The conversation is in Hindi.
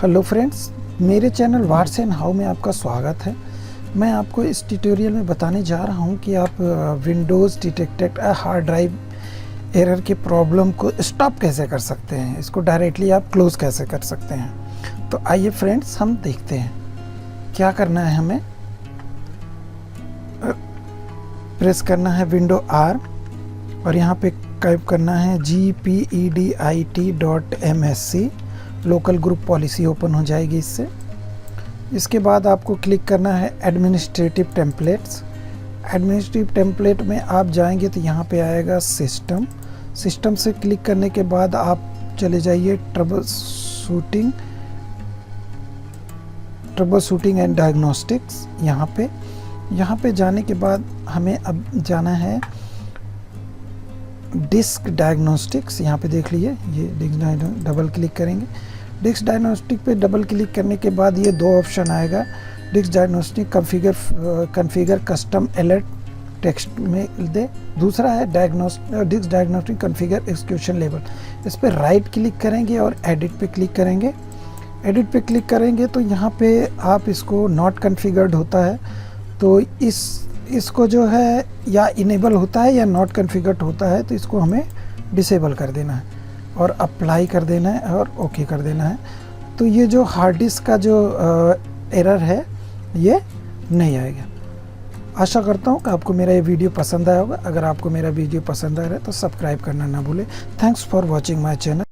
हेलो फ्रेंड्स, मेरे चैनल व्हाट्स एंड हाउ में आपका स्वागत है। मैं आपको इस ट्यूटोरियल में बताने जा रहा हूं कि आप Windows detected hard drive error की प्रॉब्लम को स्टॉप कैसे कर सकते हैं, इसको डायरेक्टली आप क्लोज़ कैसे कर सकते हैं। तो आइए फ्रेंड्स, हम देखते हैं क्या करना है। हमें प्रेस करना है विंडो R और यहाँ पे टाइप करना है gpedit.msc। Local group policy open हो जाएगी इससे। इसके बाद आपको क्लिक करना है एडमिनिस्ट्रेटिव टेम्पलेट्स। एडमिनिस्ट्रेटिव टेम्पलेट में आप जाएंगे तो यहाँ पे आएगा सिस्टम। सिस्टम से क्लिक करने के बाद आप चले जाइए ट्रबल शूटिंग एंड डायग्नोस्टिक्स। यहाँ पे जाने के बाद हमें अब जाना है डिस्क डायग्नोस्टिक्स। यहाँ पे देख लीजिए, ये डिस्क डबल क्लिक करेंगे। डिस्क डायग्नोस्टिक पे डबल क्लिक करने के बाद ये दो ऑप्शन आएगा, disk diagnostic configure custom alert text में दे। दूसरा है disk diagnostic configure execution level. इस पर राइट क्लिक करेंगे और एडिट पे क्लिक करेंगे। एडिट पे क्लिक करेंगे तो यहाँ पे आप इसको नॉट कॉन्फ़िगर्ड होता है, तो इसको जो है या इनेबल होता है या नॉट कॉन्फ़िगर्ड होता है, तो इसको हमें डिसेबल कर देना है और अप्लाई कर देना है और ओके कर देना है। तो ये जो हार्ड डिस्क का जो एरर है ये नहीं आएगा। आशा करता हूँ कि आपको मेरा ये वीडियो पसंद आया होगा। अगर आपको मेरा वीडियो पसंद आ रहा है तो सब्सक्राइब करना ना भूलें। Thanks for watching my channel.